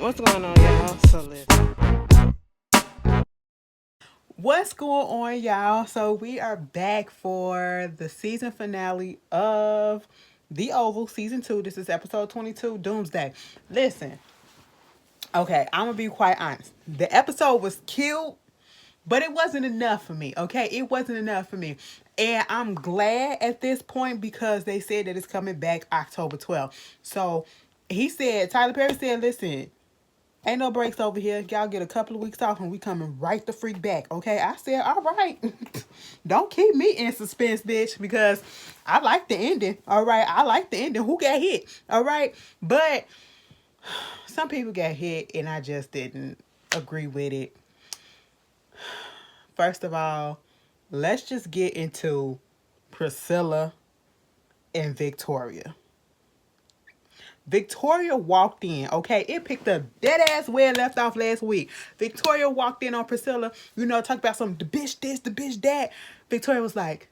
What's going on, y'all? So listen. What's going on, y'all? So we are back for the season finale of The Oval, season 2. This is episode 22, Doomsday. Listen, okay, I'm gonna be quite honest. The episode was cute, but it wasn't enough for me. Okay, it wasn't enough for me. And I'm glad at this point because they said that it's coming back October 12th. So Tyler Perry said, listen, ain't no breaks over here. Y'all get a couple of weeks off and we coming right the freak back. Okay. I said, all right. Don't keep me in suspense, bitch, because I like the ending. All right. I like the ending. Who got hit? All right. But some people got hit and I just didn't agree with it. First of all, let's just get into Priscilla and Victoria. Victoria walked in, okay? It picked up dead ass where it left off last week. Victoria walked in on Priscilla, talk about some the bitch this, the bitch that. Victoria was like,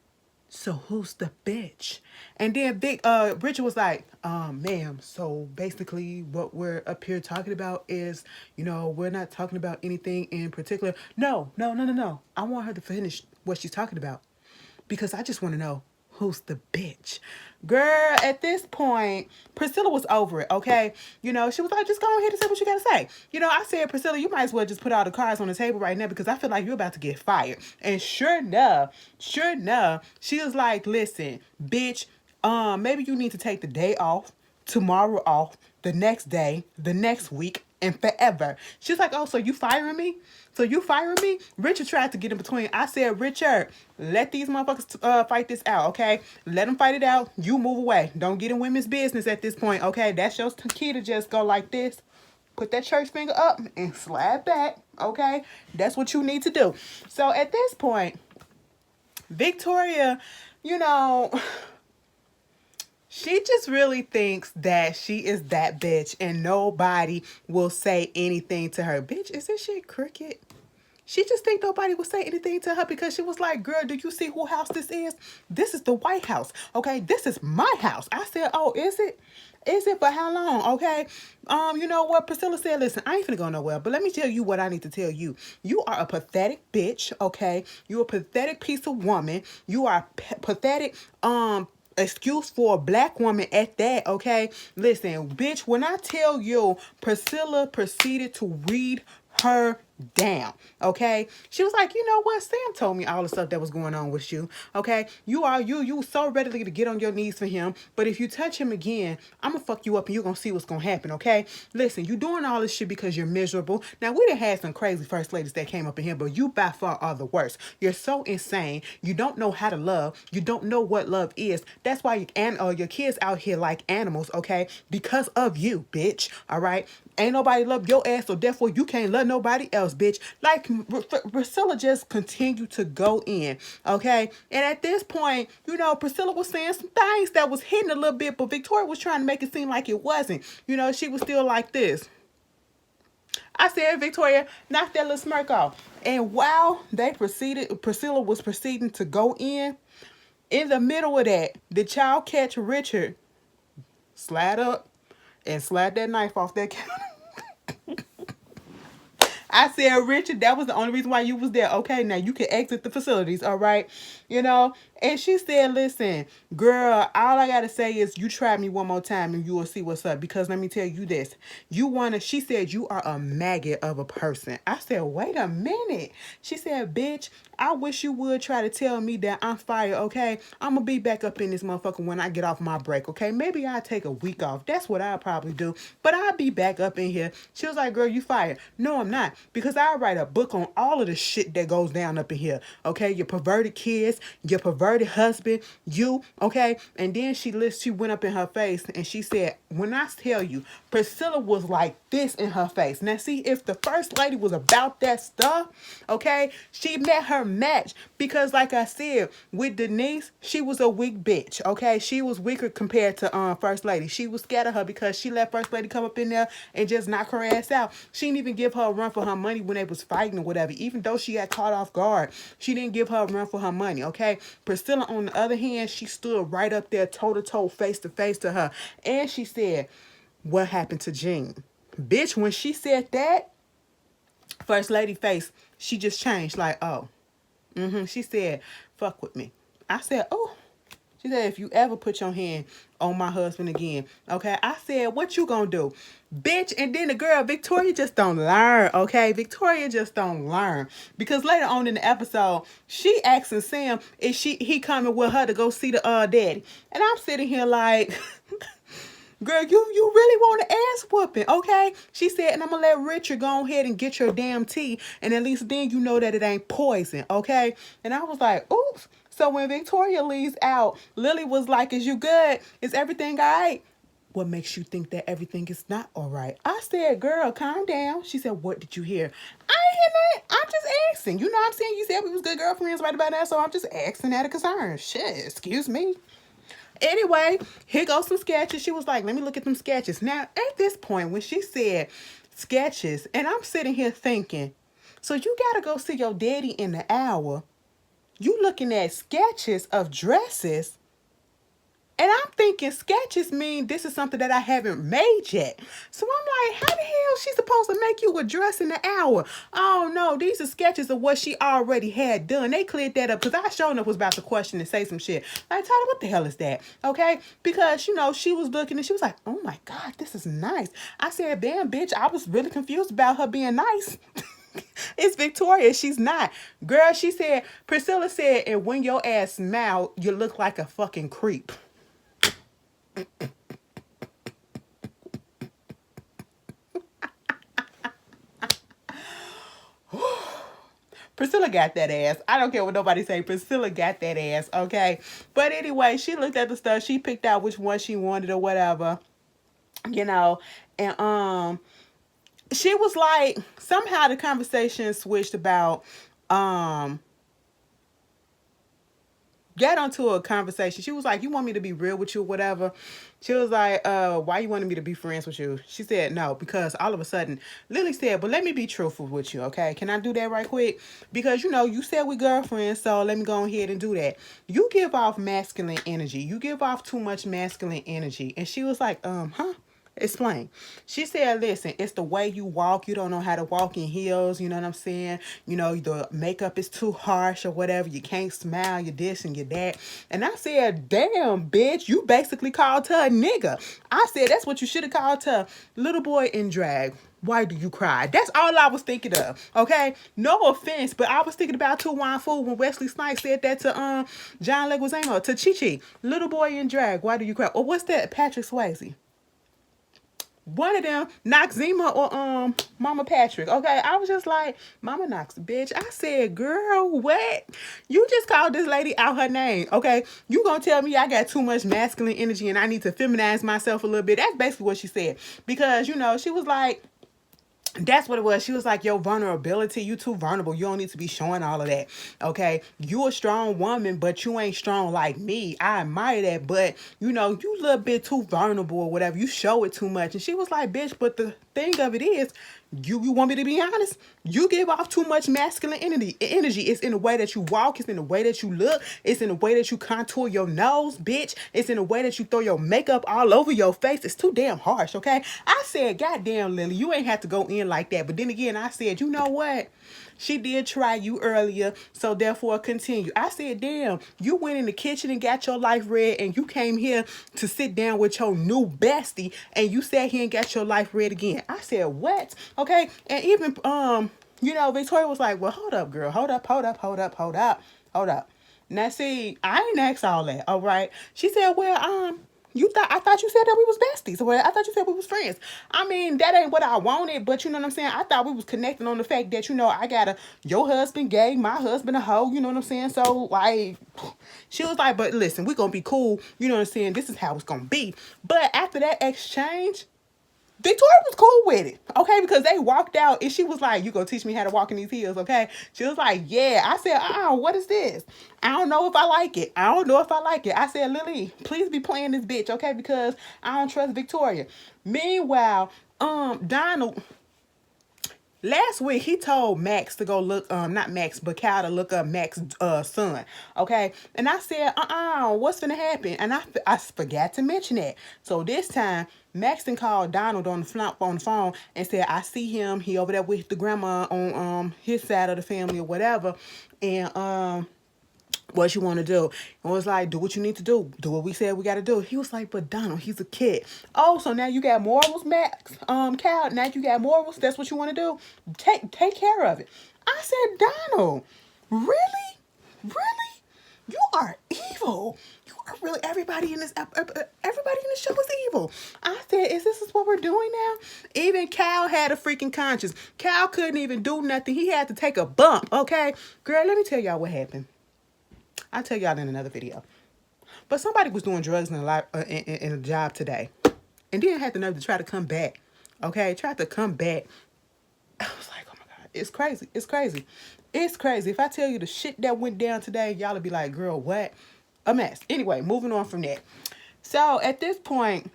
so who's the bitch? And then Richard was like, ma'am, so basically what we're up here talking about is, we're not talking about anything in particular. No, no, no, no, no. I want her to finish what she's talking about because I just want to know who's the bitch. Girl, at this point, Priscilla was over it, okay? She was like, just go ahead and say what you gotta say. I said, Priscilla, you might as well just put all the cards on the table right now because I feel like you're about to get fired. And sure enough, she was like, listen, bitch, maybe you need to take the day off, tomorrow off, the next day, the next week, and forever. She's like, oh, so you firing me? So you firing me? Richard tried to get in between. I said, Richard, let these motherfuckers fight this out, okay? Let them fight it out. You move away. Don't get in women's business at this point, okay? That's your key to just go like this. Put that church finger up and slide back, okay? That's what you need to do. So at this point, Victoria, you know, she just really thinks that she is that bitch and nobody will say anything to her. Bitch, is this shit crooked? She just think nobody will say anything to her because she was like, girl, do you see who house this is? This is the White House. Okay, this is my house. I said, oh, is it? Is it for how long? Okay. You know what? Priscilla said, listen, I ain't finna go nowhere, but let me tell you what I need to tell you. You are a pathetic bitch, okay? You're a pathetic piece of woman. You are pathetic, excuse for a black woman at that, okay? Listen, bitch, when I tell you, Priscilla proceeded to read her down, okay? She was like, you know what? Sam told me all the stuff that was going on with you, okay? You so readily to get on your knees for him, but if you touch him again, I'm gonna fuck you up and you're gonna see what's gonna happen, okay? Listen, you doing all this shit because you're miserable. Now, we done had some crazy first ladies that came up in here, but you by far are the worst. You're so insane. You don't know how to love. You don't know what love is. That's why your kids out here like animals, okay? Because of you, bitch, all right? Ain't nobody love your ass, so therefore you can't love nobody else, bitch. Like, Priscilla just continued to go in, okay? And at this point, Priscilla was saying some things that was hitting a little bit, but Victoria was trying to make it seem like it wasn't. She was still like this. I said, Victoria, knock that little smirk off. And while Priscilla was proceeding to go in the middle of that, the child catch Richard slide up and slide that knife off that counter. I said, Richard, that was the only reason why you was there. Okay, now you can exit the facilities, all right? And she said, listen, girl, all I got to say is you try me one more time and you will see what's up. Because let me tell you this. She said, you are a maggot of a person. I said, wait a minute. She said, bitch, I wish you would try to tell me that I'm fired, okay? I'm going to be back up in this motherfucker when I get off my break, okay? Maybe I'll take a week off. That's what I'll probably do. But I'll be back up in here. She was like, girl, you fired. No, I'm not. Because I write a book on all of the shit that goes down up in here, okay? Your perverted kids, your perverted husband, you, okay? And then she went up in her face and she said, when I tell you, Priscilla was like this in her face. Now, see, if the first lady was about that stuff, okay, she met her match. Because like I said, with Denise, she was a weak bitch, okay? She was weaker compared to First Lady. She was scared of her because she let First Lady come up in there and just knock her ass out. She didn't even give her a run for her money when they was fighting or whatever. Even though she got caught off guard, she didn't give her a run for her money, okay? Priscilla, on the other hand, she stood right up there toe-to-toe, face-to-face to her. And she said, what happened to Jean? Bitch, when she said that, First Lady face, she just changed. Like, oh. She said, fuck with me. I said, oh. She said, if you ever put your hand on my husband again, okay? I said, what you gonna do? Bitch, and then the girl, Victoria just don't learn, okay? Victoria just don't learn. Because later on in the episode, she asking Sam if he coming with her to go see the daddy. And I'm sitting here like... Girl, you really want an ass whooping, okay? She said, and I'm going to let Richard go ahead and get your damn tea. And at least then you know that it ain't poison, okay? And I was like, oops. So when Victoria leaves out, Lily was like, is you good? Is everything all right? What makes you think that everything is not all right? I said, girl, calm down. She said, what did you hear? I ain't hear nothing. I'm just asking. You know what I'm saying? You said we was good girlfriends right about that, so I'm just asking out of concern. Shit, excuse me. Anyway, here goes some sketches. She was like, let me look at them sketches. Now, at this point, when she said sketches, and I'm sitting here thinking, so you got to go see your daddy in the hour. You looking at sketches of dresses. And I'm thinking sketches mean this is something that I haven't made yet. So I'm like, how the hell is she supposed to make you a dress in the hour? Oh no, these are sketches of what she already had done. They cleared that up because I sure enough was about to question and say some shit. Like, Tyler, what the hell is that? Okay? Because, you know, she was looking and she was like, oh my God, this is nice. I said, damn, bitch, I was really confused about her being nice. It's Victoria. She's not. Girl, she said, Priscilla said, and when your ass smile, you look like a fucking creep. Priscilla got that ass. I don't care what nobody say. Priscilla got that ass, okay? But anyway, she looked at the stuff. She picked out which one she wanted or whatever, you know. And she was like, somehow the conversation switched about get onto a conversation. She was like, you want me to be real with you or whatever? She was like, why you wanted me to be friends with you? She said, no, because all of a sudden, Lily said, but let me be truthful with you, okay? Can I do that right quick? Because, you know, you said we girlfriends, so let me go ahead and do that. You give off masculine energy. You give off too much masculine energy. And she was like, huh? Explain. She said, listen, it's the way you walk. You don't know how to walk in heels. You know what I'm saying? You know, the makeup is too harsh or whatever. You can't smile. You're this and you're that. And I said, damn, bitch, you basically called her a nigga. I said, that's what you should have called her. Little boy in drag. Why do you cry? That's all I was thinking of. Okay? No offense, but I was thinking about Tu Wine Fool when Wesley Snipes said that to John Leguizamo, to Chi-Chi. Little boy in drag. Why do you cry? Or what's that? Patrick Swayze. One of them, Noxzema or Mama Patrick. Okay, I was just like, Mama Knox, bitch. I said, girl, what? You just called this lady out her name. Okay, you gonna tell me I got too much masculine energy and I need to feminize myself a little bit? That's basically what she said. Because, you know, she was like, that's what it was. She was like, your vulnerability, you too vulnerable. You don't need to be showing all of that. Okay. You a strong woman, but you ain't strong like me. I admire that. But, you know, you a little bit too vulnerable or whatever. You show it too much. And she was like, bitch, but the thing of it is, you want me to be honest? You give off too much masculine energy. It's in the way that you walk. It's in the way that you look. It's in the way that you contour your nose, bitch. It's in the way that you throw your makeup all over your face. It's too damn harsh, okay? I said, goddamn, Lily, you ain't have to go in like that. But then again, I said, you know what? She did try you earlier, so therefore continue. I said, damn, you went in the kitchen and got your life read, and you came here to sit down with your new bestie, and you sat here and got your life read again. I said, what? Okay, and even, you know, Victoria was like, well, hold up, girl. Hold up. Now, see, I ain't asked all that, all right? She said, well, I thought you said that we was besties. Well, I thought you said we was friends. I mean, that ain't what I wanted, but you know what I'm saying? I thought we was connecting on the fact that, you know, I got your husband gay, my husband a hoe, you know what I'm saying? So, like, she was like, but listen, we gonna be cool, you know what I'm saying? This is how it's gonna be. But after that exchange, Victoria was cool with it, okay? Because they walked out and she was like, you gonna teach me how to walk in these heels, okay? She was like, yeah. I said, what is this? I don't know if I like it. I said, Lily, please be playing this bitch, okay? Because I don't trust Victoria. Meanwhile, Donald, Last week he told Max to go look, not Max, but Cal to look up Max's son. Okay, and I said, what's gonna happen? And I forgot to mention that. So this time Maxton called Donald on the phone and said, I see him. He over there with the grandma on his side of the family or whatever, and what you want to do? And was like, do what you need to do. Do what we said we got to do. He was like, but Donald, he's a kid. Oh, so now you got morals, Max? Cal, now you got morals? That's what you want to do? Take care of it. I said, Donald, really? Really? You are evil. You are really, everybody in this show is evil. I said, is this what we're doing now? Even Cal had a freaking conscience. Cal couldn't even do nothing. He had to take a bump, okay? Girl, let me tell y'all what happened. I'll tell y'all in another video. But somebody was doing drugs in a job today. And then had the nerve to try to come back. Okay? Tried to come back. I was like, oh my God. It's crazy. It's crazy. It's crazy. If I tell you the shit that went down today, y'all will be like, girl, what? A mess. Anyway, moving on from that. So at this point,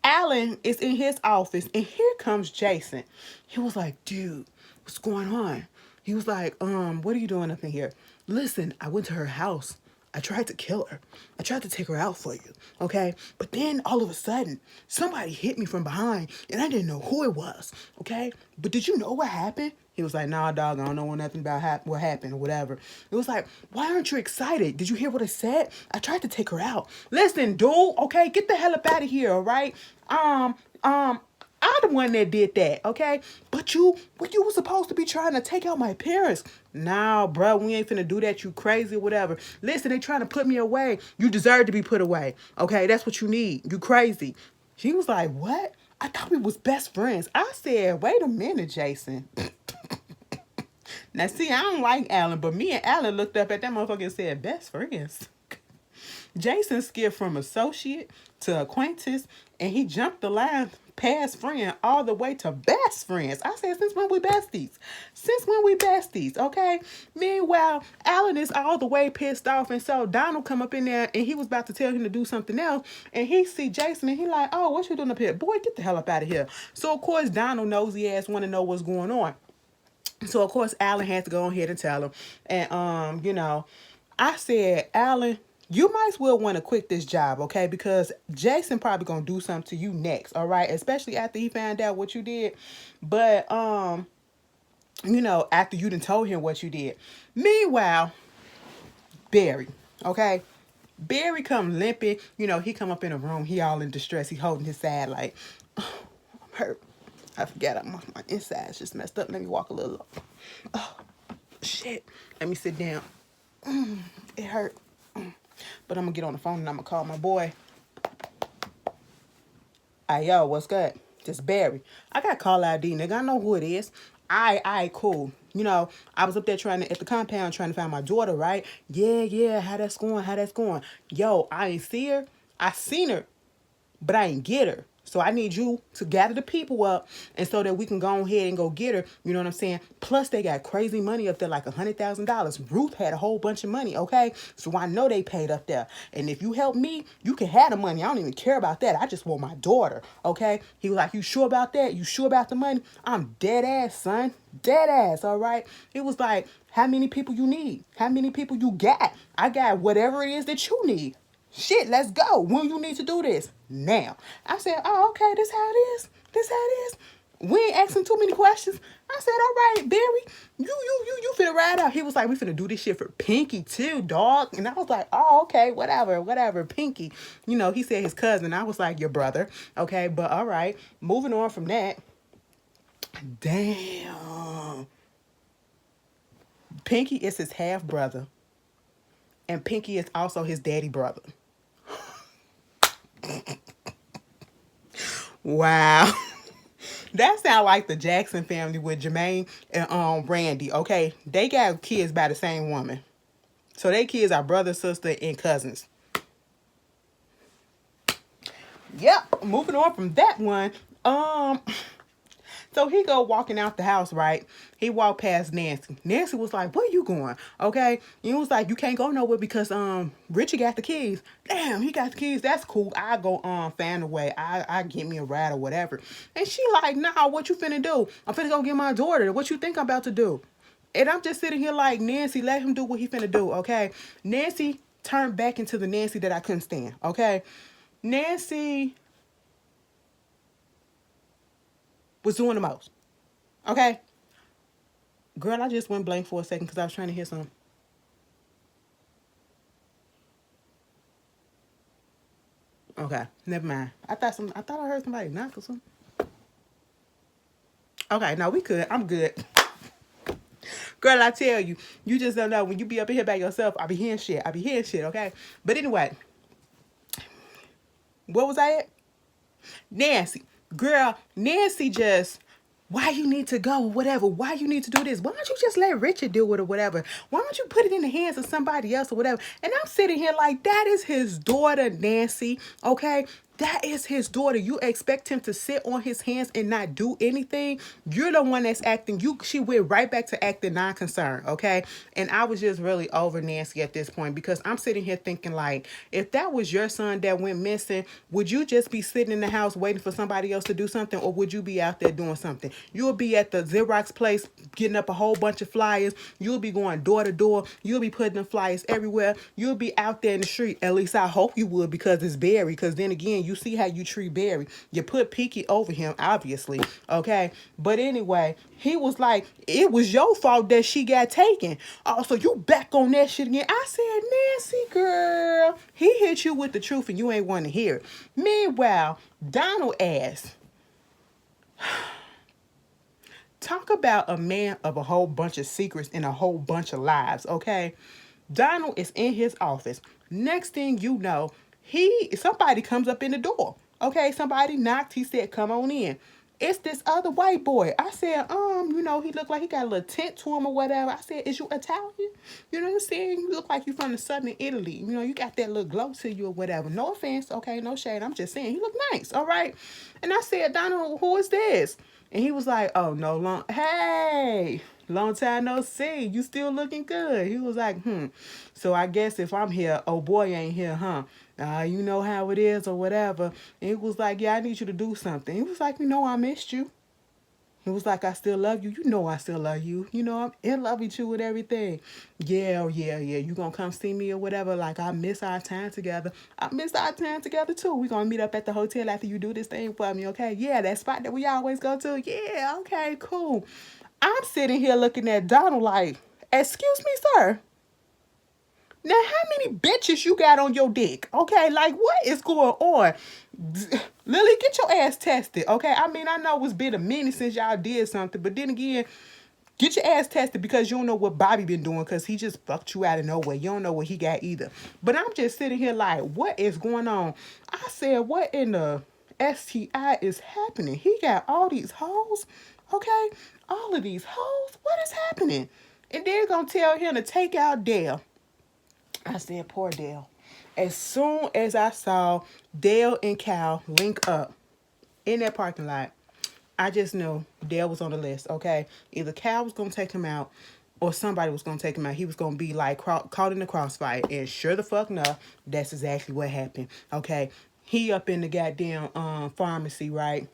Allan is in his office. And here comes Jason. He was like, dude, what's going on? He was like, what are you doing up in here? Listen, I went to her house. I tried to kill her. I tried to take her out for you, okay? But then all of a sudden, somebody hit me from behind, and I didn't know who it was, okay? But did you know what happened? He was like, nah, dog, I don't know nothing about what happened or whatever. It was like, why aren't you excited? Did you hear what I said? I tried to take her out. Listen, dude, okay? Get the hell up out of here, all right? I'm the one that did that, okay? But you were supposed to be trying to take out my parents. Nah, bro, we ain't finna do that. You crazy or whatever. Listen, they trying to put me away. You deserve to be put away, okay? That's what you need. You crazy. She was like, what? I thought we was best friends. I said, wait a minute, Jason. Now, see, I don't like Allan, but me and Allan looked up at that motherfucker and said, best friends. Jason skipped from associate to acquaintance, and he jumped the line past friend all the way to best friends. I said, since when we besties? Since when we besties, okay? Meanwhile, Allan is all the way pissed off, and so Donald come up in there, and he was about to tell him to do something else, and he see Jason, and he like, oh, what you doing up here? Boy, get the hell up out of here. So, of course, Donald nosy ass want to know what's going on. So, of course, Allan had to go ahead and tell him. And, I said, Allan, you might as well want to quit this job, okay? Because Jason probably going to do something to you next, all right? Especially after he found out what you did. But, after you done told him what you did. Meanwhile, Barry, okay? Barry come limping. He come up in a room. He all in distress. He holding his side like, oh, I'm hurt. I forgot my insides just messed up. Let me walk a little. Oh, shit. Let me sit down. It hurt. But I'm going to get on the phone and I'm going to call my boy. Hey, yo, what's good? This Barry. I got call ID, nigga. I know who it is. Alright, cool. I was up there at the compound trying to find my daughter, right? Yeah. How that's going? Yo, I ain't see her. I seen her, but I ain't get her. So I need you to gather the people up and so that we can go ahead and go get her. You know what I'm saying? Plus, they got crazy money up there, like $100,000. Ruth had a whole bunch of money, okay? So I know they paid up there. And if you help me, you can have the money. I don't even care about that. I just want my daughter, okay? He was like, you sure about that? You sure about the money? I'm dead ass, son. Dead ass, all right? It was like, how many people you need? How many people you got? I got whatever it is that you need. Shit, let's go. When you need to do this? Now. I said, oh, okay, this how it is. This how it is. We ain't asking too many questions. I said, all right, Barry, you finna ride out. He was like, we finna do this shit for Pinky too, dog. And I was like, oh, okay, whatever, Pinky. He said his cousin. I was like, your brother. Okay, but all right. Moving on from that. Damn. Pinky is his half brother. And Pinky is also his daddy brother. Wow. That sounds like the Jackson family with Jermaine and Randy, okay? They got kids by the same woman. So they kids are brother, sister, and cousins. Yep, moving on from that one. So he go walking out the house, right? He walked past Nancy. Nancy was like, "Where you going?" Okay. And he was like, "You can't go nowhere because Richie got the keys." Damn, he got the keys. That's cool. I go fan away. I get me a ride or whatever. And she like, "Nah, what you finna do? I'm finna go get my daughter. What you think I'm about to do?" And I'm just sitting here like, Nancy, let him do what he finna do, okay? Nancy turned back into the Nancy that I couldn't stand, okay? Nancy was doing the most, okay? Girl, I just went blank for a second because I was trying to hear something. Okay, never mind. I thought I heard somebody knock or something. Okay, no, we could. I'm good. Girl, I tell you, you just don't know. When you be up in here by yourself, I be hearing shit. I be hearing shit, okay? But anyway, what was I at? Nancy. Girl, Nancy just, why you need to go or whatever. Why you need to do this. Why don't you just let Richard do it or whatever. Why don't you put it in the hands of somebody else or whatever. And I'm sitting here like, that is his daughter, Nancy. Okay? That is his daughter. You expect him to sit on his hands and not do anything? You're the one that's acting. She went right back to acting non-concerned, okay? And I was just really over Nancy at this point because I'm sitting here thinking like, if that was your son that went missing, would you just be sitting in the house waiting for somebody else to do something, or would you be out there doing something? You'll be at the Xerox place getting up a whole bunch of flyers. You'll be going door to door. You'll be putting the flyers everywhere. You'll be out there in the street. At least I hope you would, because it's Barry. Because then again, you see how you treat Barry. You put Peaky over him, obviously. Okay. But anyway, he was like, it was your fault that she got taken. Oh, so you back on that shit again. I said, Nancy, girl, he hit you with the truth and you ain't want to hear it. Meanwhile, Donald asked, talk about a man of a whole bunch of secrets and a whole bunch of lies, okay? Donald is in his office. Next thing you know, somebody comes up in the door. Okay, somebody knocked. He said, "Come on in." It's this other white boy. I said, he looked like he got a little tint to him or whatever. I said, "Is you Italian?" You know what I'm saying? You look like you from the southern Italy. You got that little glow to you or whatever. No offense, okay? No shade. I'm just saying, he look nice, all right? And I said, "Donald, who is this?" And he was like, "Oh, no, hey, long time no see. You still looking good." He was like, "So I guess if I'm here, oh boy ain't here, huh? You know how it is or whatever." And he was like, "Yeah, I need you to do something." He was like, "I missed you." He was like, "I still love you. You know I still love you. I'm in love with you and everything." "Yeah, yeah, yeah. You gonna come see me or whatever? Like, I miss our time together." "I miss our time together too. We gonna meet up at the hotel after you do this thing for me, okay?" "Yeah, that spot that we always go to." "Yeah, okay, cool." I'm sitting here looking at Donald like, "Excuse me, sir. Now, how many bitches you got on your dick? Okay, like, what is going on? Lily, get your ass tested, okay? I mean, I know it's been a minute since y'all did something, but then again, get your ass tested, because you don't know what Bobby been doing, because he just fucked you out of nowhere. You don't know what he got either." But I'm just sitting here like, what is going on? I said, what in the STI is happening? He got all these hoes, okay? All of these hoes? What is happening? And they're going to tell him to take out Dale. I said, poor Dale. As soon as I saw Dale and Cal link up in that parking lot, I just knew Dale was on the list, okay? Either Cal was going to take him out or somebody was going to take him out. He was going to be like caught in the crossfire. And sure the fuck no, that's exactly what happened, okay? He up in the goddamn pharmacy, right?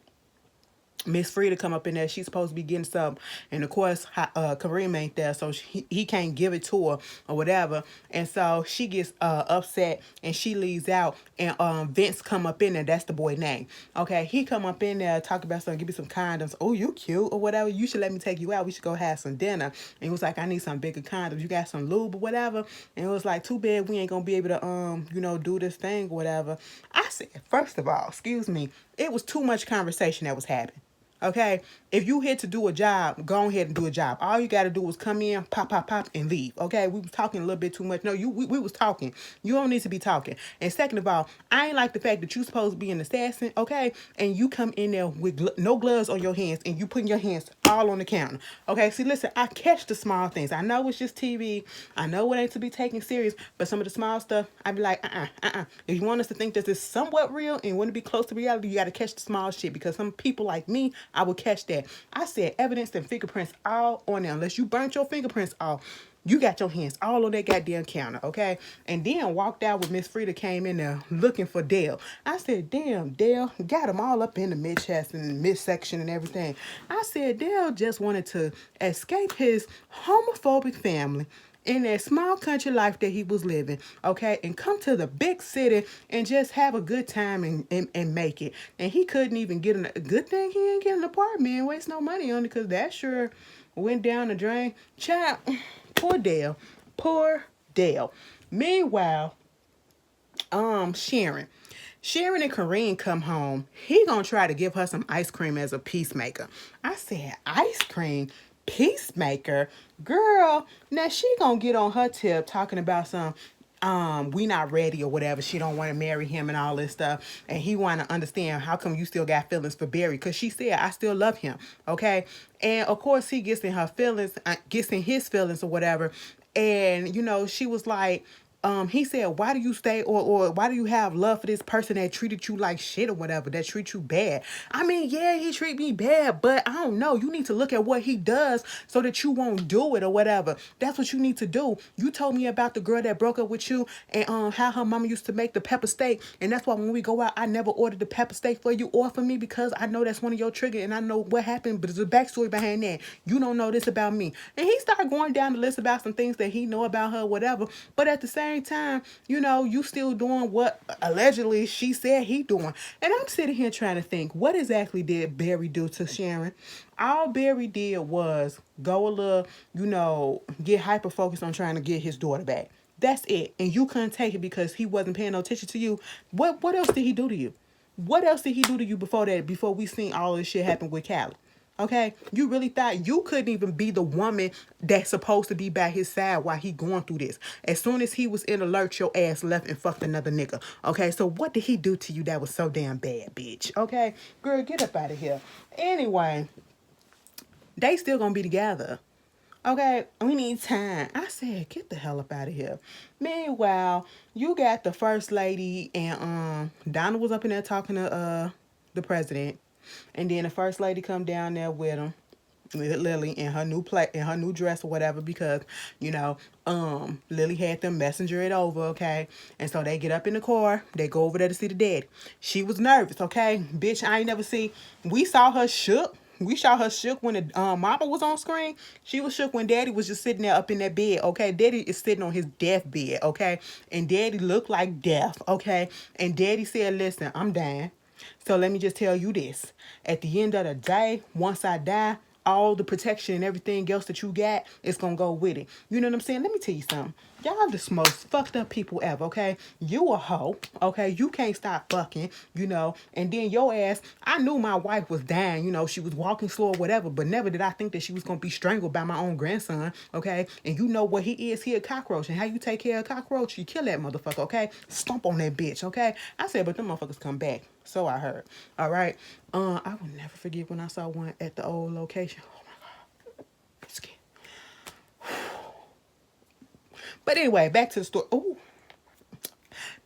Miss Frida come up in there. She's supposed to be getting some, and of course, Kareem ain't there, so he can't give it to her or whatever. And so she gets upset and she leaves out. And Vince come up in there. That's the boy name. Okay, he come up in there, talk about something, give me some condoms. "Oh, you cute or whatever. You should let me take you out. We should go have some dinner." And he was like, "I need some bigger condoms. You got some lube or whatever?" And it was like, "Too bad we ain't gonna be able to do this thing or whatever." I said, first of all, excuse me, it was too much conversation that was happening. Okay, if you here to do a job, go ahead and do a job. All you got to do is come in, pop, pop, pop, and leave. Okay, we was talking a little bit too much. No, we was talking. You don't need to be talking. And second of all, I ain't like the fact that you supposed to be an assassin, okay, and you come in there with no gloves on your hands and you putting your hands all on the counter. Okay, see, listen, I catch the small things. I know it's just TV. I know it ain't to be taken serious, but some of the small stuff, I be like, If you want us to think that this is somewhat real and want to be close to reality, you got to catch the small shit, because some people like me, I will catch that. I said evidence and fingerprints all on there. Unless you burnt your fingerprints off, you got your hands all on that goddamn counter, okay? And then walked out with Miss Frida came in there looking for Dale. I said, damn, Dale, got him all up in the mid-chest and midsection and everything. I said, Dale just wanted to escape his homophobic family in that small country life that he was living, okay, and come to the big city and just have a good time and make it. And he couldn't even get a good thing he didn't get an apartment and waste no money on it, because that sure went down the drain. Child, poor Dale. Poor Dale. Meanwhile, Sharon. Sharon and Kareem come home. He gonna try to give her some ice cream as a peacemaker. I said, ice cream? Peacemaker? Girl, now she gonna get on her tip talking about some we not ready or whatever. She don't want to marry him and all this stuff. And he want to understand how come you still got feelings for Barry. Because she said, I still love him. Okay. And of course he gets in her feelings, gets in his feelings or whatever. And, you know, she was like, he said, why do you stay or why do you have love for this person that treated you like shit or whatever, that treat you bad? I mean, yeah, he treat me bad, but I don't know. You need to look at what he does so that you won't do it or whatever. That's what you need to do. You told me about the girl that broke up with you and how her mama used to make the pepper steak. And that's why when we go out, I never ordered the pepper steak for you or for me, because I know that's one of your triggers and I know what happened, but there's a backstory behind that. You don't know this about me. And he started going down the list about some things that he know about her, whatever. But at the same time, you know, you still doing what allegedly she said he doing. And I'm sitting here trying to think, what exactly did Barry do to Sharon? All Barry did was go a little, you know, get hyper focused on trying to get his daughter back. That's it. And you couldn't take it because he wasn't paying no attention to you. What else did he do to you? What else did he do to you before that, before we seen all this shit happen with Callie? Okay, you really thought you couldn't even be the woman that's supposed to be by his side while he going through this. As soon as he was in alert, your ass left and fucked another nigga. Okay, so what did he do to you that was so damn bad, bitch? Okay, girl, get up out of here. Anyway, they still gonna be together. Okay, we need time. I said, get the hell up out of here. Meanwhile, you got the first lady and Donna was up in there talking to the president. And then the first lady come down there with him, with Lily in her new dress or whatever, because, you know, Lily had them messenger it over, okay? And so they get up in the car, they go over there to see the daddy. She was nervous, okay? Bitch, I ain't never see. We saw her shook. We saw her shook when the mama was on screen. She was shook when daddy was just sitting there up in that bed, okay? Daddy is sitting on his deathbed, okay? And daddy looked like death, okay? And daddy said, listen, I'm dying. So let me just tell you this. At the end of the day, once I die, all the protection and everything else that you got is going to go with it. You know what I'm saying? Let me tell you something. Y'all the most fucked up people ever, okay? You a hoe, okay? You can't stop fucking, you know? And then your ass, I knew my wife was dying, you know? She was walking slow or whatever, but never did I think that she was going to be strangled by my own grandson, okay? And you know what he is? He a cockroach. And how you take care of a cockroach? You kill that motherfucker, okay? Stomp on that bitch, okay? I said, but them motherfuckers come back. So I heard. All right. I will never forget when I saw one at the old location. Oh my God. Skin. But anyway, back to the story. Ooh.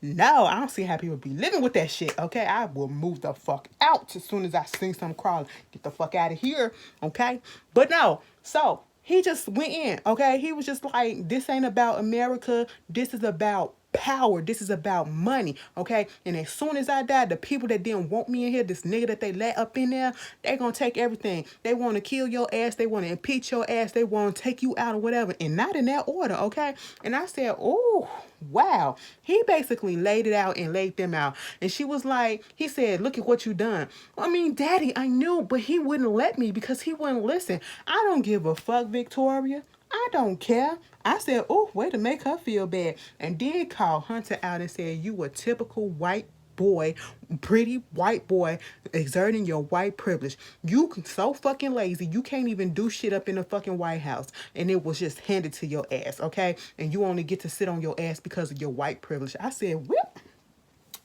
No, I don't see how people be living with that shit, okay? I will move the fuck out as soon as I see something crawling. Get the fuck out of here, okay? But no, so he just went in, okay? He was just like, this ain't about America. This is about power. This is about money, okay? And as soon as I die, the people that didn't want me in here, this nigga that they let up in there, they gonna take everything. They want to kill your ass. They want to impeach your ass. They want to take you out or whatever. And not in that order, okay? And I said, oh, wow. He basically laid it out and laid them out. And she was like, he said, look at what you done. I mean, Daddy, I knew, but he wouldn't let me because he wouldn't listen. I don't give a fuck, Victoria. I don't care. I said, oh, way to make her feel bad. And then called Hunter out and said, you a typical white boy, pretty white boy, exerting your white privilege. You so fucking lazy. You can't even do shit up in the fucking White House. And it was just handed to your ass, okay? And you only get to sit on your ass because of your white privilege. I said, well,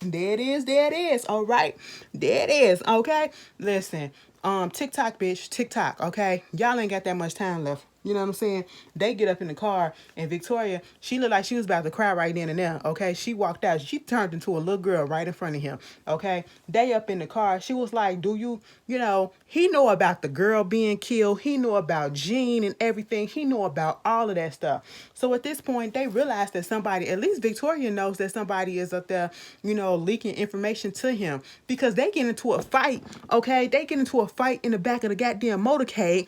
there it is, all right. There it is, okay? Listen, TikTok, bitch, TikTok, okay? Y'all ain't got that much time left. You know what I'm saying? They get up in the car, and Victoria, she looked like she was about to cry right then and there, okay? She walked out. She turned into a little girl right in front of him, okay? They up in the car. She was like, do you know, he know about the girl being killed. He knew about Jean and everything. He knew about all of that stuff. So at this point, they realized that somebody, at least Victoria knows that somebody is up there, you know, leaking information to him, because they get into a fight, okay? They get into a fight in the back of the goddamn motorcade.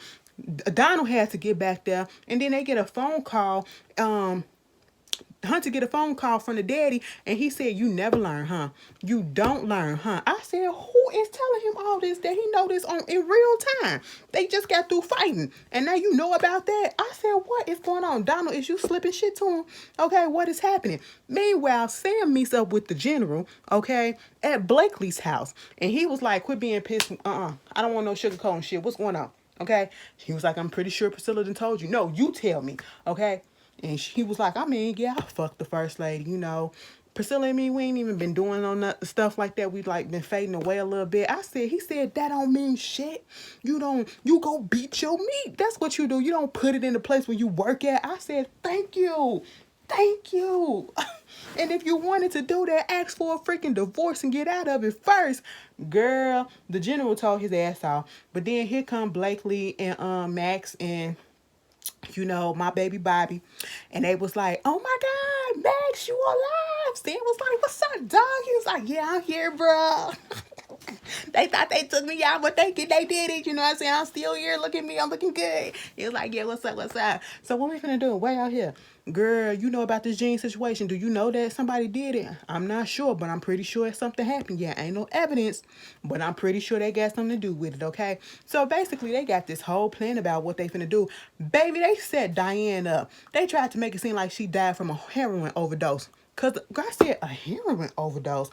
Donald has to get back there, and then they get a phone call. Hunter get a phone call from the daddy, and he said, "You never learn, huh? You don't learn, huh?" I said, "Who is telling him all this? That he know this on in real time? They just got through fighting, and now you know about that?" I said, "What is going on, Donald? Is you slipping shit to him? Okay, what is happening?" Meanwhile, Sam meets up with the general, okay, at Blakely's house, and he was like, "Quit being pissed. I don't want no sugarcoating shit. What's going on?" Okay, he was like, "I'm pretty sure Priscilla done told you." "No, you tell me." Okay. And he was like, "I mean, yeah, I fucked the first lady, you know. Priscilla and me, we ain't even been doing on that stuff like that. We like been fading away a little bit." He said, "That don't mean shit. You go beat your meat. That's what you do. You don't put it in the place where you work at." I said, "Thank you. Thank you." And if you wanted to do that, ask for a freaking divorce and get out of it first. Girl, the general told his ass off. But then here come Blakely and Max and, you know, my baby Bobby, and they was like, "Oh my God, Max, you alive?" Stan was like, "What's up, dog?" He was like, "Yeah, I'm here, bro." They thought they took me out, but they did it. You know what I'm saying? I'm still here. Look at me. I'm looking good. He was like, "Yeah, what's up, what's up?" "So what we finna do? Way out here." "Girl, you know about this Jean situation. Do you know that somebody did it?" "I'm not sure, but I'm pretty sure something happened." "Yeah, ain't no evidence, but I'm pretty sure they got something to do with it," okay? So basically, they got this whole plan about what they finna do. Baby, they set Diane up. They tried to make it seem like she died from a heroin overdose. Because I said, a heroin overdose?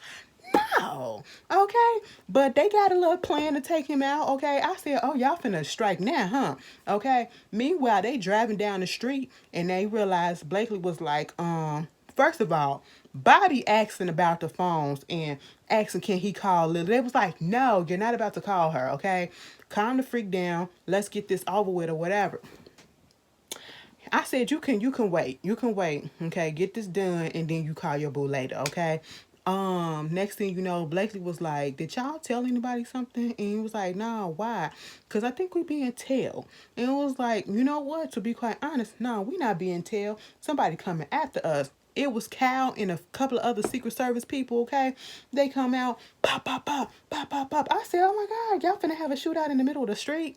No, okay, but they got a little plan to take him out, okay? I said, "Oh, y'all finna strike now, huh?" Okay. Meanwhile, they driving down the street, and they realized Blakely was like, first of all, Bobby asking about the phones and asking, can he call Lily? They was like, "No, you're not about to call her, okay? Calm the freak down. Let's get this over with or whatever." I said, you can wait. You can wait. Okay, get this done, and then you call your boo later, okay? Next thing you know, Blakely was like, "Did y'all tell anybody something?" And he was like, "No, why?" "Because I think we being tailed." And it was like, you know what? To be quite honest, no, we not being tailed. Somebody coming after us. It was Cal and a couple of other Secret Service people, okay? They come out, pop, pop, pop, pop, pop, pop. I said, "Oh my God, y'all finna have a shootout in the middle of the street?"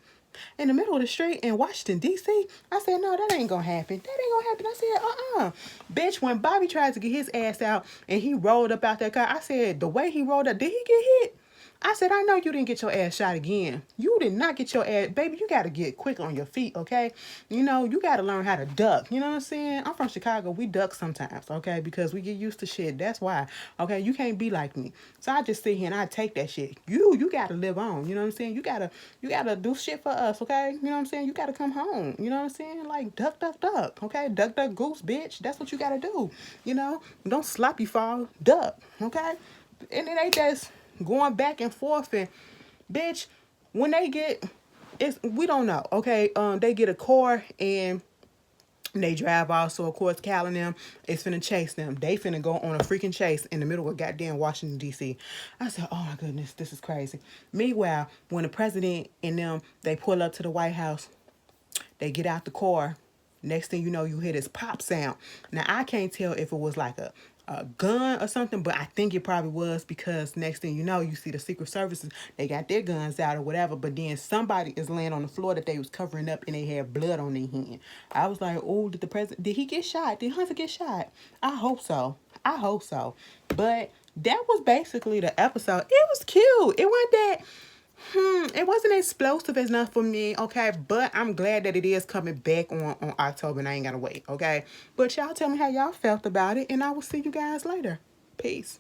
In the middle of the street in Washington, D.C.? I said, "No, that ain't gonna happen. That ain't gonna happen." I said, Bitch, when Bobby tried to get his ass out and he rolled up out that car, I said, the way he rolled up, did he get hit? I said, "I know you didn't get your ass shot again. You did not get your ass, baby. You got to get quick on your feet, okay? You know, you got to learn how to duck. You know what I'm saying? I'm from Chicago. We duck sometimes, okay? Because we get used to shit. That's why, okay? You can't be like me." So I just sit here and I take that shit. You got to live on. You know what I'm saying? You gotta do shit for us, okay? You know what I'm saying? You got to come home. You know what I'm saying? Like, duck, duck, duck, okay? Duck, duck, goose, bitch. That's what you got to do. You know? Don't sloppy fall. Duck, okay? And it ain't just going back and forth, and bitch, when they get, it's, we don't know, okay? They get a car and they drive off. So of course Cal and them is finna chase them. They finna go on a freaking chase in the middle of goddamn Washington D.C. I said, "Oh my goodness, this is crazy." Meanwhile, when the president and them, they pull up to the White House, they get out the car. Next thing you know, you hear this pop sound. Now, I can't tell if it was like a gun or something, but I think it probably was, because next thing you know, you see the Secret Services, they got their guns out or whatever, but then somebody is laying on the floor that they was covering up, and they had blood on their hand. I was like, "Oh, did he get shot? Did Hunter get shot?" I hope so. I hope so. But that was basically the episode. It was cute. It wasn't that it wasn't explosive enough for me, okay? But I'm glad that it is coming back on October, and I ain't gotta wait, okay? But y'all tell me how y'all felt about it, and I will see you guys later. Peace.